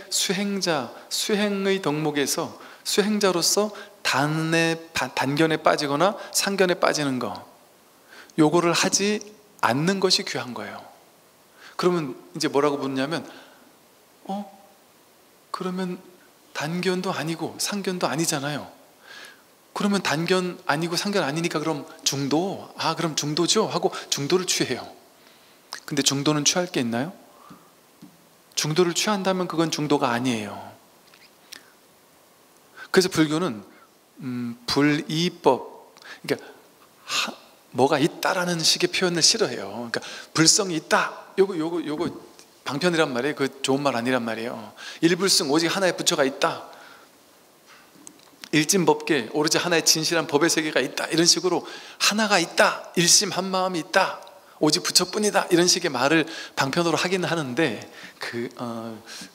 [SPEAKER 1] 수행의 덕목에서 수행자로서 단견에 빠지거나 상견에 빠지는 거, 요거를 하지 않는 것이 귀한 거예요. 그러면 이제 뭐라고 묻냐면, 그러면 단견도 아니고 상견도 아니잖아요. 그러면 단견 아니고 상견 아니니까 그럼 중도? 그럼 중도죠? 하고 중도를 취해요. 근데 중도는 취할 게 있나요? 중도를 취한다면 그건 중도가 아니에요. 그래서 불교는 불이법, 그러니까 뭐가 있다라는 식의 표현을 싫어해요. 그러니까 불성이 있다, 요거 방편이란 말이에요. 그 좋은 말 아니란 말이에요. 일불성, 오직 하나의 부처가 있다, 일진법계, 오로지 하나의 진실한 법의 세계가 있다, 이런 식으로 하나가 있다, 일심 한마음이 있다, 오직 부처뿐이다, 이런 식의 말을 방편으로 하긴 하는데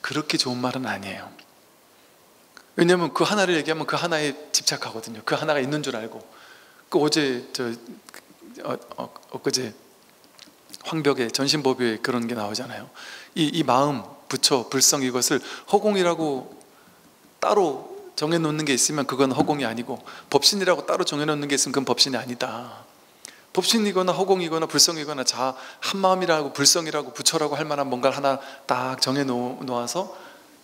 [SPEAKER 1] 그렇게 좋은 말은 아니에요. 왜냐하면 그 하나를 얘기하면 그 하나에 집착하거든요. 그 하나가 있는 줄 알고. 어제 엊그제 황벽에 전신법에 그런 게 나오잖아요. 이 마음, 부처, 불성, 이것을 허공이라고 따로 정해놓는 게 있으면 그건 허공이 아니고, 법신이라고 따로 정해놓는 게 있으면 그건 법신이 아니다. 법신이거나 허공이거나 불성이거나 한마음이라고 불성이라고 부처라고 할 만한 뭔가를 하나 딱 정해놓아서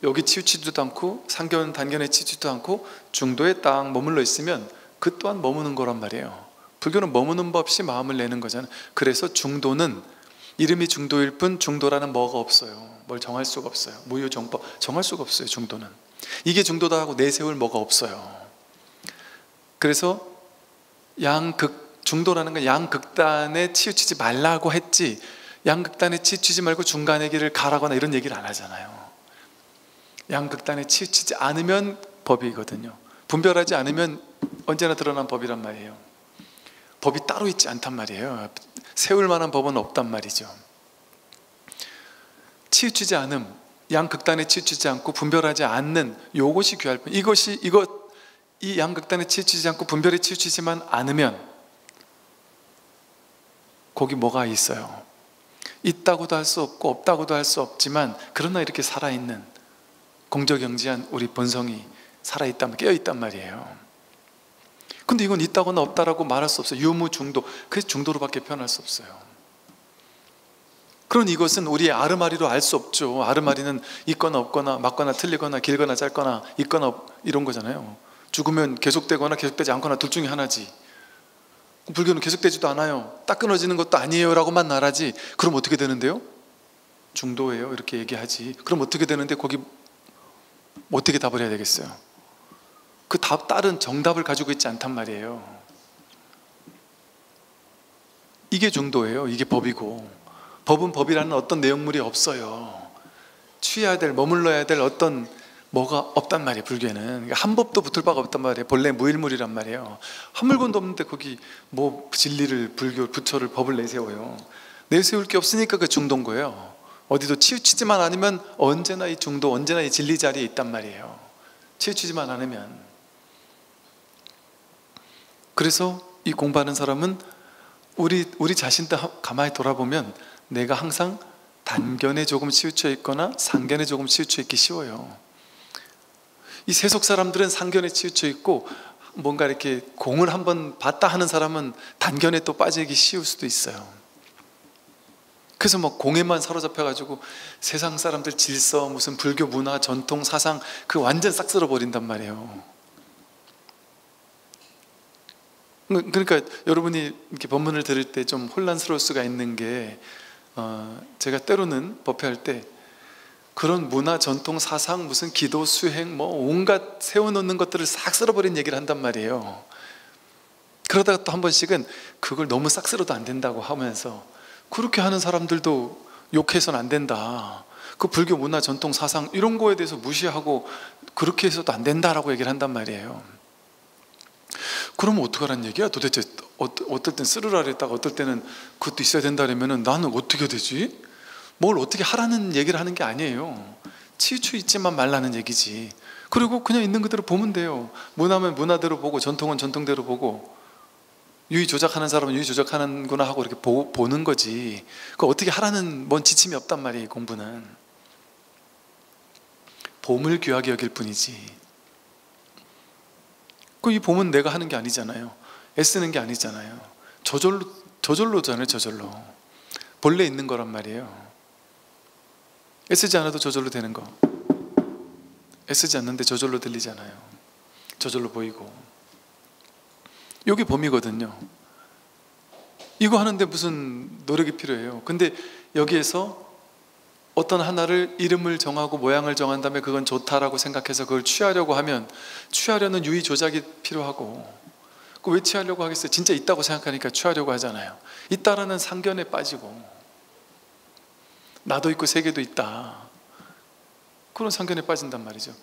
[SPEAKER 1] 여기 치우치지도 않고 상견, 단견에 치우치지도 않고 중도에 딱 머물러 있으면 그 또한 머무는 거란 말이에요. 불교는 머무는 법 없이 마음을 내는 거잖아요. 그래서 중도는 이름이 중도일 뿐 중도라는 뭐가 없어요. 뭘 정할 수가 없어요. 무유정법, 정할 수가 없어요. 중도는 이게 중도다 하고 내세울 뭐가 없어요. 그래서 중도라는 건 양극단에 치우치지 말라고 했지, 양극단에 치우치지 말고 중간의 길을 가라거나 이런 얘기를 안 하잖아요. 양극단에 치우치지 않으면 법이거든요. 분별하지 않으면 언제나 드러난 법이란 말이에요. 법이 따로 있지 않단 말이에요. 세울 만한 법은 없단 말이죠. 치우치지 않음, 양극단에 치우치지 않고 분별하지 않는 요것이 귀할 뿐. 이 양극단에 치우치지 않고 분별에 치우치지만 않으면 거기 뭐가 있어요? 있다고도 할 수 없고 없다고도 할 수 없지만, 그러나 이렇게 살아있는 공저경지한 우리 본성이 살아있단, 깨어있단 말이에요. 근데 이건 있다거나 없다라고 말할 수 없어요. 유무중도, 그래서 중도로밖에 표현할 수 없어요. 그런 이것은 우리의 아르마리로 알 수 없죠. 아르마리는 있거나 없거나, 맞거나 틀리거나, 길거나 짧거나, 있거나 이런 거잖아요. 죽으면 계속되거나 계속되지 않거나 둘 중에 하나지. 불교는 계속되지도 않아요. 딱 끊어지는 것도 아니에요 라고만 말하지. 그럼 어떻게 되는데요? 중도예요 이렇게 얘기하지. 그럼 어떻게 되는데 거기 어떻게 답을 해야 되겠어요? 그 다른 정답을 가지고 있지 않단 말이에요. 이게 중도예요. 이게 법이고, 법은 법이라는 어떤 내용물이 없어요. 취해야 될, 머물러야 될 어떤 뭐가 없단 말이에요. 불교에는 그러니까 한 법도 붙을 바가 없단 말이에요. 본래 무일물이란 말이에요. 한 물건도 없는데 거기 뭐 진리를, 불교, 부처를, 법을 내세워요. 내세울 게 없으니까 그 중도인 거예요. 어디도 치우치지만 않으면 언제나 이 중도, 언제나 이 진리 자리에 있단 말이에요. 치우치지만 않으면. 그래서 이 공부하는 사람은 우리 자신도 가만히 돌아보면 내가 항상 단견에 조금 치우쳐 있거나 상견에 조금 치우쳐 있기 쉬워요. 이 세속 사람들은 상견에 치우쳐 있고, 뭔가 이렇게 공을 한번 봤다 하는 사람은 단견에 또 빠지기 쉬울 수도 있어요. 그래서 막 공에만 사로잡혀가지고 세상 사람들 질서, 무슨 불교 문화, 전통, 사상 그 완전 싹 쓸어버린단 말이에요. 그러니까 여러분이 이렇게 법문을 들을 때 좀 혼란스러울 수가 있는 게 제가 때로는 법회할 때 그런 문화, 전통, 사상, 무슨 기도, 수행 뭐 온갖 세워놓는 것들을 싹 쓸어버린 얘기를 한단 말이에요. 그러다가 또 한 번씩은 그걸 너무 싹 쓸어도 안 된다고 하면서 그렇게 하는 사람들도 욕해서는 안 된다, 그 불교 문화, 전통, 사상 이런 거에 대해서 무시하고 그렇게 해서도 안 된다라고 얘기를 한단 말이에요. 그러면 어떡하란 얘기야? 도대체 어떨 땐 쓰르라 그랬다가 어떨 때는 그것도 있어야 된다 그러면 나는 어떻게 되지? 뭘 어떻게 하라는 얘기를 하는 게 아니에요. 치우쳐 있지만 말라는 얘기지. 그리고 그냥 있는 그대로 보면 돼요. 문화면 문화대로 보고 전통은 전통대로 보고 유의 조작하는 사람은 유의 조작하는구나 하고 이렇게 보는 거지. 그 어떻게 하라는 뭔 지침이 없단 말이에요. 공부는 봄을 귀하게 여길 뿐이지. 이 봄은 내가 하는 게 아니잖아요. 애쓰는 게 아니잖아요. 저절로잖아요. 저절로 본래 있는 거란 말이에요. 애쓰지 않아도 저절로 되는 거, 애쓰지 않는데 저절로 들리잖아요. 저절로 보이고. 이게 봄이거든요. 이거 하는데 무슨 노력이 필요해요. 근데 여기에서 어떤 하나를 이름을 정하고 모양을 정한 다음에 그건 좋다라고 생각해서 그걸 취하려고 하면 취하려는 유의 조작이 필요하고, 그 왜 취하려고 하겠어요? 진짜 있다고 생각하니까 취하려고 하잖아요. 있다라는 상견에 빠지고 나도 있고 세계도 있다, 그런 상견에 빠진단 말이죠.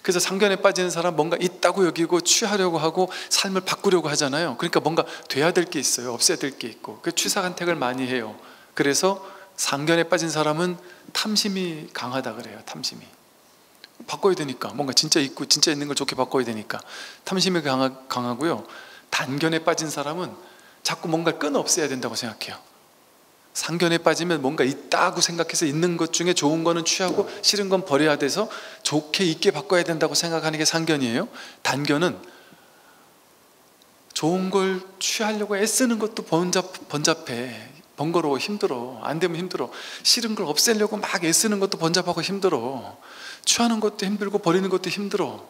[SPEAKER 1] 그래서 상견에 빠지는 사람 뭔가 있다고 여기고 취하려고 하고 삶을 바꾸려고 하잖아요. 그러니까 뭔가 돼야 될 게 있어요. 없애야 될 게 있고, 그 취사간택을 많이 해요. 그래서 상견에 빠진 사람은 탐심이 강하다 그래요. 탐심이 바꿔야 되니까, 뭔가 진짜 있고 진짜 있는 걸 좋게 바꿔야 되니까 탐심이 강하고요. 단견에 빠진 사람은 자꾸 뭔가 끊어 없애야 된다고 생각해요. 상견에 빠지면 뭔가 있다고 생각해서 있는 것 중에 좋은 거는 취하고 싫은 건 버려야 돼서 좋게 있게 바꿔야 된다고 생각하는 게 상견이에요. 단견은 좋은 걸 취하려고 애쓰는 것도 번잡해, 번거로워, 힘들어, 안 되면 힘들어. 싫은 걸 없애려고 막 애쓰는 것도 번잡하고 힘들어. 취하는 것도 힘들고 버리는 것도 힘들어.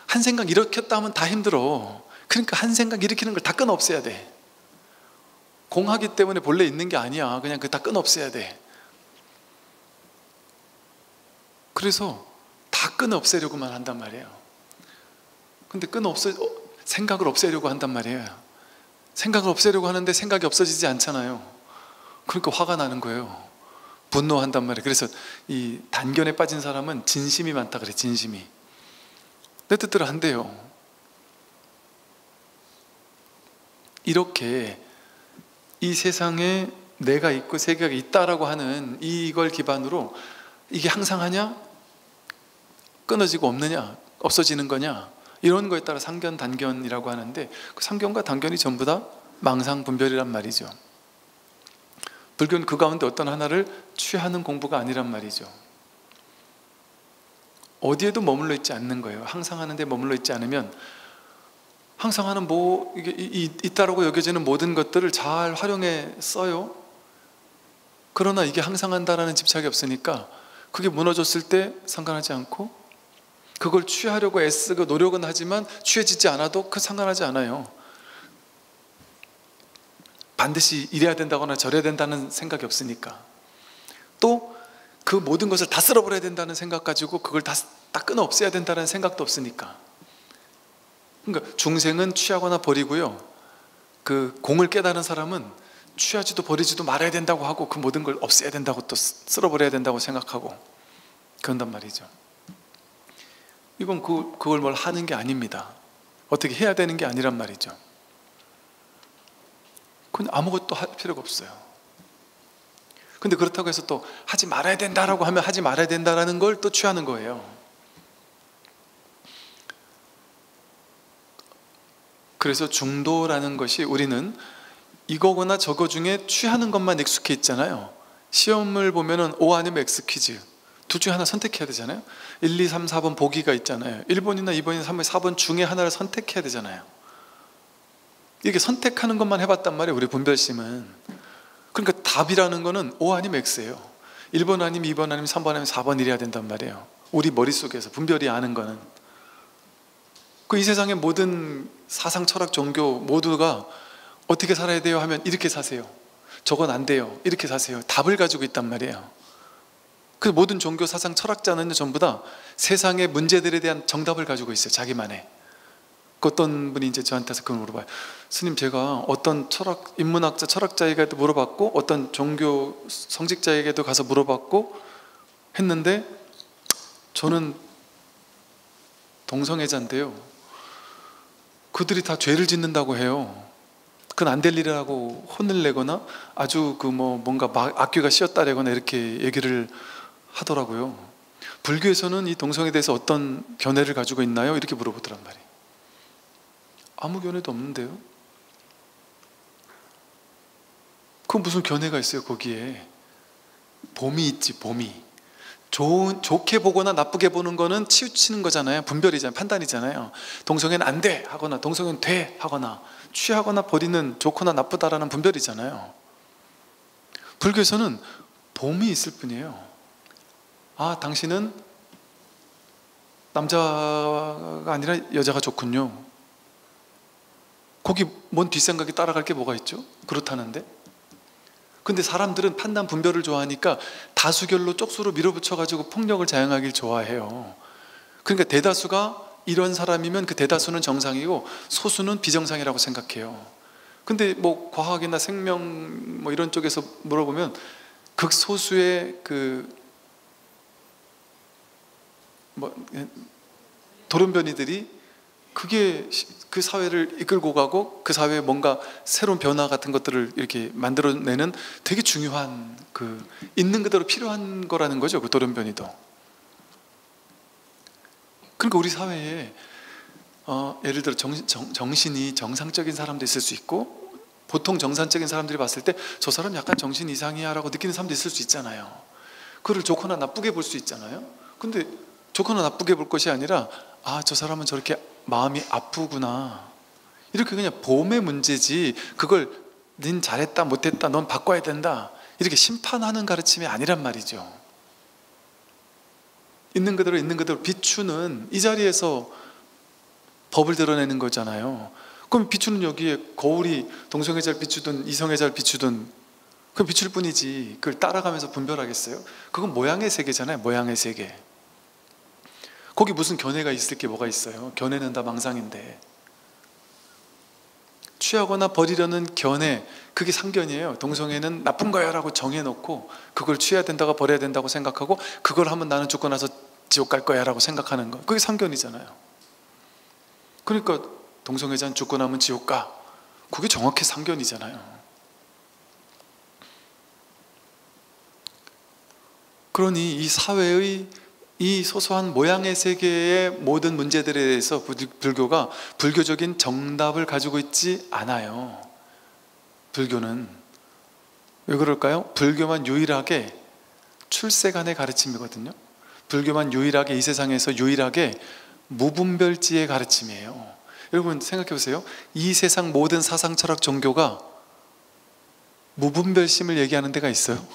[SPEAKER 1] 한 생각 일으켰다 하면 다 힘들어. 그러니까 한 생각 일으키는 걸 다 끊어 없애야 돼. 공하기 때문에 본래 있는 게 아니야. 그냥 그 다 끊어 없애야 돼. 그래서 다 끊어 없애려고만 한단 말이에요. 근데 생각을 없애려고 한단 말이에요. 생각을 없애려고 하는데 생각이 없어지지 않잖아요. 그러니까 화가 나는 거예요. 분노한단 말이에요. 그래서 이 단견에 빠진 사람은 진심이 많다 그래. 진심이 내 뜻대로 안 돼요. 이렇게 이 세상에 내가 있고 세계가 있다라고 하는 이걸 기반으로 이게 항상 하냐? 끊어지고 없느냐? 없어지는 거냐? 이런 거에 따라 상견, 단견이라고 하는데 그 상견과 단견이 전부 다 망상분별이란 말이죠. 불교는 그 가운데 어떤 하나를 취하는 공부가 아니란 말이죠. 어디에도 머물러 있지 않는 거예요. 항상 하는데 머물러 있지 않으면 항상 하는 이게 있다라고 여겨지는 모든 것들을 잘 활용해 써요. 그러나 이게 항상 한다라는 집착이 없으니까 그게 무너졌을 때 상관하지 않고, 그걸 취하려고 애쓰고 노력은 하지만 취해지지 않아도 그 상관하지 않아요. 반드시 이래야 된다거나 저래야 된다는 생각이 없으니까. 또 그 모든 것을 다 쓸어버려야 된다는 생각 가지고 그걸 다 끊어 없애야 된다는 생각도 없으니까. 그러니까 중생은 취하거나 버리고요, 그 공을 깨달은 사람은 취하지도 버리지도 말아야 된다고 하고 그 모든 걸 없애야 된다고 또 쓸어버려야 된다고 생각하고 그런단 말이죠. 이건 그걸 뭘 하는 게 아닙니다. 어떻게 해야 되는 게 아니란 말이죠. 그건 아무것도 할 필요가 없어요. 근데 그렇다고 해서 또 하지 말아야 된다라고 하면 하지 말아야 된다라는 걸 또 취하는 거예요. 그래서 중도라는 것이, 우리는 이거거나 저거 중에 취하는 것만 익숙해 있잖아요. 시험을 보면은 O 아니면 X 퀴즈 둘 중에 하나 선택해야 되잖아요. 1, 2, 3, 4번 보기가 있잖아요. 1번이나 2번이나 3번, 4번 중에 하나를 선택해야 되잖아요. 이렇게 선택하는 것만 해봤단 말이에요, 우리 분별심은. 그러니까 답이라는 거는 O 아니면 X예요. 1번 아니면 2번 아니면 3번 아니면 4번 이래야 된단 말이에요. 우리 머릿속에서 분별이 아는 거는. 이 세상의 모든 사상, 철학, 종교 모두가 어떻게 살아야 돼요 하면 이렇게 사세요, 저건 안 돼요, 이렇게 사세요, 답을 가지고 있단 말이에요. 그 모든 종교, 사상, 철학자는 전부 다 세상의 문제들에 대한 정답을 가지고 있어요, 자기만의. 어떤 분이 이제 저한테 그걸 물어봐요. 스님, 제가 어떤 철학, 인문학자, 철학자에게도 물어봤고 어떤 종교 성직자에게도 가서 물어봤고 했는데 저는 동성애자인데요, 그들이 다 죄를 짓는다고 해요. 그건 안 될 일이라고 혼을 내거나 아주 뭔가 악귀가 씌었다래거나 이렇게 얘기를 하더라고요. 불교에서는 이 동성애에 대해서 어떤 견해를 가지고 있나요? 이렇게 물어보더란 말이에요. 아무 견해도 없는데요. 그건 무슨 견해가 있어요 거기에. 봄이 있지, 봄이. 좋게 보거나 나쁘게 보는 거는 치우치는 거잖아요. 분별이잖아요. 판단이잖아요. 동성애는 안 돼 하거나 동성애는 돼 하거나 취하거나 버리는 좋거나 나쁘다라는 분별이잖아요. 불교에서는 봄이 있을 뿐이에요. 아, 당신은 남자가 아니라 여자가 좋군요. 거기 뭔 뒷생각이 따라갈 게 뭐가 있죠? 그렇다는데. 근데 사람들은 판단 분별을 좋아하니까 다수결로 쪽수로 밀어붙여가지고 폭력을 자행하길 좋아해요. 그러니까 대다수가 이런 사람이면 그 대다수는 정상이고 소수는 비정상이라고 생각해요. 근데 과학이나 생명 이런 쪽에서 물어보면 극소수의 돌연변이들이 그게 그 사회를 이끌고 가고 그 사회에 뭔가 새로운 변화 같은 것들을 이렇게 만들어내는 되게 중요한 있는 그대로 필요한 거라는 거죠. 그 돌연변이도. 그러니까 우리 사회에 예를 들어 정신이 정상적인 사람도 있을 수 있고 보통 정상적인 사람들이 봤을 때 저 사람 약간 정신 이상이야 라고 느끼는 사람도 있을 수 있잖아요. 그걸 좋거나 나쁘게 볼 수 있잖아요. 근데 좋거나 나쁘게 볼 것이 아니라 아, 저 사람은 저렇게 마음이 아프구나, 이렇게 그냥 봄의 문제지 그걸 닌 잘했다 못했다 넌 바꿔야 된다 이렇게 심판하는 가르침이 아니란 말이죠. 있는 그대로 비추는, 이 자리에서 법을 드러내는 거잖아요. 그럼 비추는 여기에 거울이 동성애자를 비추든 이성애자를 비추든 그럼 비출 뿐이지 그걸 따라가면서 분별하겠어요? 그건 모양의 세계잖아요. 모양의 세계. 거기 무슨 견해가 있을 게 뭐가 있어요? 견해는 다 망상인데. 취하거나 버리려는 견해, 그게 상견이에요. 동성애는 나쁜 거야 라고 정해놓고 그걸 취해야 된다고 버려야 된다고 생각하고 그걸 하면 나는 죽고 나서 지옥 갈 거야 라고 생각하는 거, 그게 상견이잖아요. 그러니까 동성애자는 죽고 나면 지옥 가, 그게 정확히 상견이잖아요. 그러니 이 사회의 이 소소한 모양의 세계의 모든 문제들에 대해서 불교가 불교적인 정답을 가지고 있지 않아요. 불교는 왜 그럴까요? 불교만 유일하게 출세간의 가르침이거든요. 불교만 유일하게 이 세상에서 유일하게 무분별지의 가르침이에요. 여러분 생각해 보세요. 이 세상 모든 사상, 철학, 종교가 무분별심을 얘기하는 데가 있어요?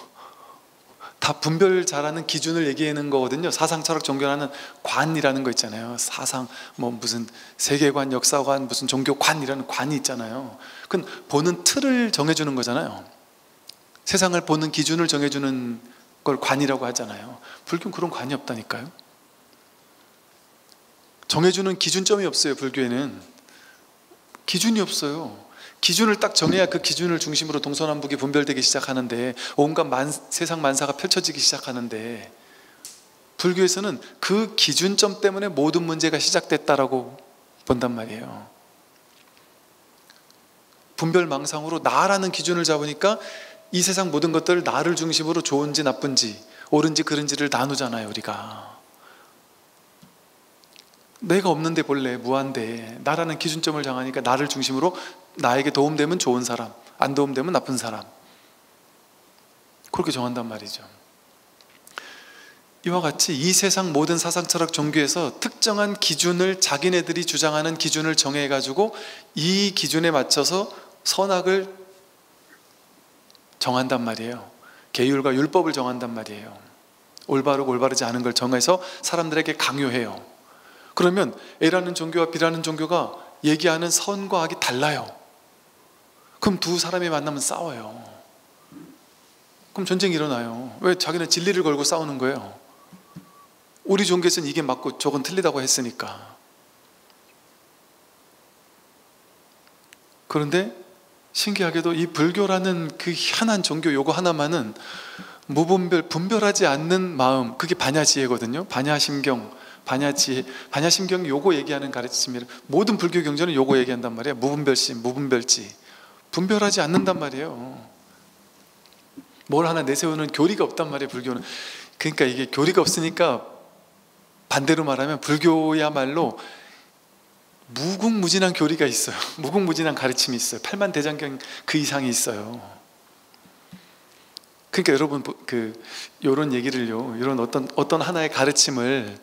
[SPEAKER 1] 다 분별 잘하는 기준을 얘기하는 거거든요. 사상, 철학, 종교라는 관이라는 거 있잖아요. 사상, 무슨 세계관, 역사관, 무슨 종교관이라는 관이 있잖아요. 그건 보는 틀을 정해주는 거잖아요. 세상을 보는 기준을 정해주는 걸 관이라고 하잖아요. 불교는 그런 관이 없다니까요. 정해주는 기준점이 없어요. 불교에는 기준이 없어요. 기준을 딱 정해야 그 기준을 중심으로 동서남북이 분별되기 시작하는데 온갖 세상 만사가 펼쳐지기 시작하는데, 불교에서는 그 기준점 때문에 모든 문제가 시작됐다라고 본단 말이에요. 분별망상으로 나라는 기준을 잡으니까 이 세상 모든 것들을 나를 중심으로 좋은지 나쁜지 옳은지 그른지를 나누잖아요. 우리가 내가 없는데 본래 무한대, 나라는 기준점을 정하니까 나를 중심으로 나에게 도움되면 좋은 사람, 안 도움되면 나쁜 사람, 그렇게 정한단 말이죠. 이와 같이 이 세상 모든 사상, 철학, 종교에서 특정한 기준을, 자기네들이 주장하는 기준을 정해가지고 이 기준에 맞춰서 선악을 정한단 말이에요. 계율과 율법을 정한단 말이에요. 올바르고 올바르지 않은 걸 정해서 사람들에게 강요해요. 그러면 A라는 종교와 B라는 종교가 얘기하는 선과 악이 달라요. 그럼 두 사람이 만나면 싸워요. 그럼 전쟁이 일어나요. 왜? 자기는 진리를 걸고 싸우는 거예요. 우리 종교에서는 이게 맞고 저건 틀리다고 했으니까. 그런데 신기하게도 이 불교라는 그 희한한 종교 요거 하나만은 무분별, 분별하지 않는 마음, 그게 반야지혜거든요. 반야심경, 반야지혜, 반야심경이 요거 얘기하는 가르침이에요. 모든 불교 경전은 요거 얘기한단 말이에요. 무분별심, 무분별지. 분별하지 않는단 말이에요. 뭘 하나 내세우는 교리가 없단 말이에요, 불교는. 그러니까 이게 교리가 없으니까 반대로 말하면 불교야말로 무궁무진한 교리가 있어요. 무궁무진한 가르침이 있어요. 팔만대장경 그 이상이 있어요. 그러니까 여러분 이런 얘기를요, 이런 어떤 하나의 가르침을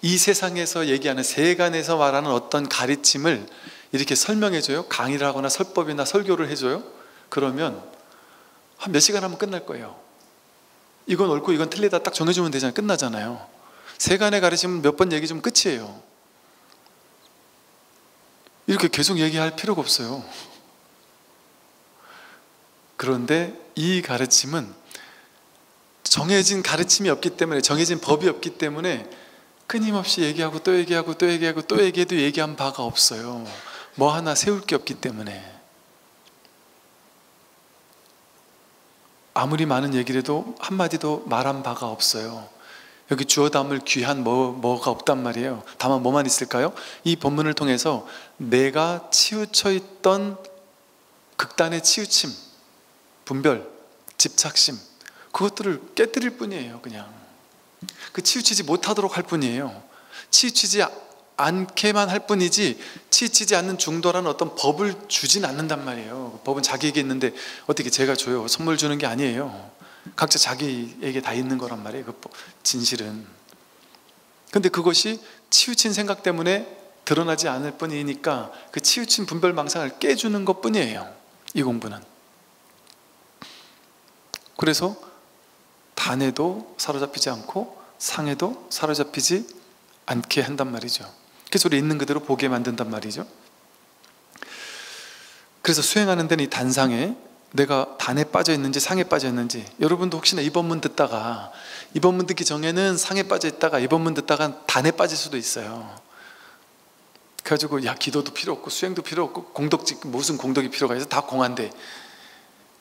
[SPEAKER 1] 이 세상에서 얘기하는 세간에서 말하는 어떤 가르침을 이렇게 설명해줘요. 강의를 하거나 설법이나 설교를 해줘요. 그러면 한 몇 시간 하면 끝날 거예요. 이건 옳고 이건 틀리다 딱 정해주면 되잖아요. 끝나잖아요. 세간의 가르침은 몇 번 얘기 좀 끝이에요. 이렇게 계속 얘기할 필요가 없어요. 그런데 이 가르침은 정해진 가르침이 없기 때문에, 정해진 법이 없기 때문에 끊임없이 얘기하고 또 얘기하고 또 얘기하고 또 얘기해도 얘기한 바가 없어요. 뭐 하나 세울 게 없기 때문에. 아무리 많은 얘기를 해도 한마디도 말한 바가 없어요. 여기 주어 담을 귀한 뭐가 없단 말이에요. 다만 뭐만 있을까요? 이 본문을 통해서 내가 치우쳐 있던 극단의 치우침, 분별, 집착심, 그것들을 깨뜨릴 뿐이에요. 그냥 그 치우치지 못하도록 할 뿐이에요. 치우치지 않게만 할 뿐이지 치우치지 않는 중도라는 어떤 법을 주진 않는단 말이에요. 법은 자기에게 있는데 어떻게 제가 줘요? 선물 주는 게 아니에요. 각자 자기에게 다 있는 거란 말이에요. 그 진실은. 근데 그것이 치우친 생각 때문에 드러나지 않을 뿐이니까 그 치우친 분별망상을 깨주는 것 뿐이에요. 이 공부는. 그래서 단에도 사로잡히지 않고 상에도 사로잡히지 않게 한단 말이죠. 그래서 우리 있는 그대로 보게 만든단 말이죠. 그래서 수행하는 데는 이 단상에 내가 단에 빠져 있는지 상에 빠져 있는지, 여러분도 혹시나 이 법문 듣다가 이 법문 듣기 전에는 상에 빠져 있다가 이 법문 듣다가 단에 빠질 수도 있어요. 그래가지고 야, 기도도 필요 없고 수행도 필요 없고 공덕지 무슨 공덕이 필요가 있어? 다 공한데,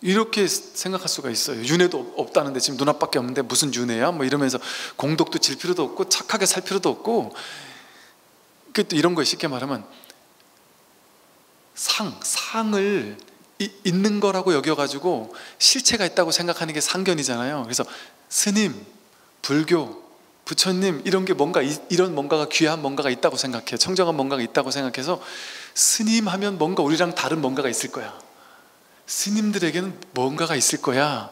[SPEAKER 1] 이렇게 생각할 수가 있어요. 윤회도 없다는데 지금 눈앞밖에 없는데 무슨 윤회야? 뭐 이러면서 공덕도 질 필요도 없고 착하게 살 필요도 없고. 또 이런 거에 쉽게 말하면 상을 있는 거라고 여겨가지고 실체가 있다고 생각하는 게 상견이잖아요. 그래서 스님, 불교, 부처님 이런 게 뭔가, 이런 뭔가가 귀한 뭔가가 있다고 생각해요. 청정한 뭔가가 있다고 생각해서 스님 하면 뭔가 우리랑 다른 뭔가가 있을 거야. 스님들에게는 뭔가가 있을 거야.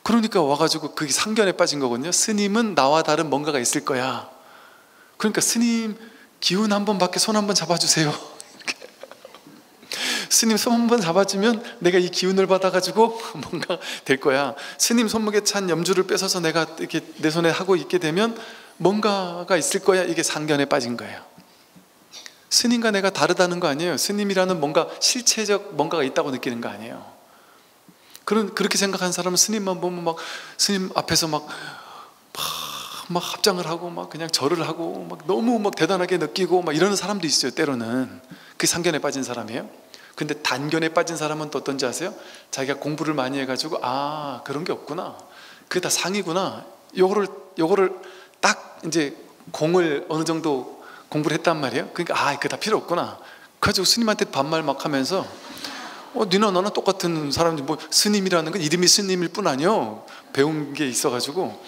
[SPEAKER 1] 그러니까 와가지고 그게 상견에 빠진 거거든요. 스님은 나와 다른 뭔가가 있을 거야. 그러니까 스님 기운 한 번밖에 손 한 번 잡아주세요. 이렇게. 스님 손 한 번 잡아주면 내가 이 기운을 받아가지고 뭔가 될 거야. 스님 손목에 찬 염주를 뺏어서 내가 이렇게 내 손에 하고 있게 되면 뭔가가 있을 거야. 이게 상견에 빠진 거예요. 스님과 내가 다르다는 거 아니에요. 스님이라는 뭔가 실체적 뭔가가 있다고 느끼는 거 아니에요. 그렇게 생각하는 사람은 스님만 보면 막 스님 앞에서 막 합장을 하고 막 그냥 절을 하고 막 너무 막 대단하게 느끼고 막 이러는 사람도 있어요. 때로는 그 상견에 빠진 사람이에요. 근데 단견에 빠진 사람은 또 어떤지 아세요? 자기가 공부를 많이 해가지고 아, 그런 게 없구나, 그게 다 상이구나, 요거를 딱 이제 공을 어느 정도 공부를 했단 말이에요. 그러니까 아, 그게 다 필요 없구나. 그래가지고 스님한테 반말 막 하면서 니나 똑같은 사람인데 뭐 스님이라는 건 이름이 스님일 뿐 아니요, 배운 게 있어가지고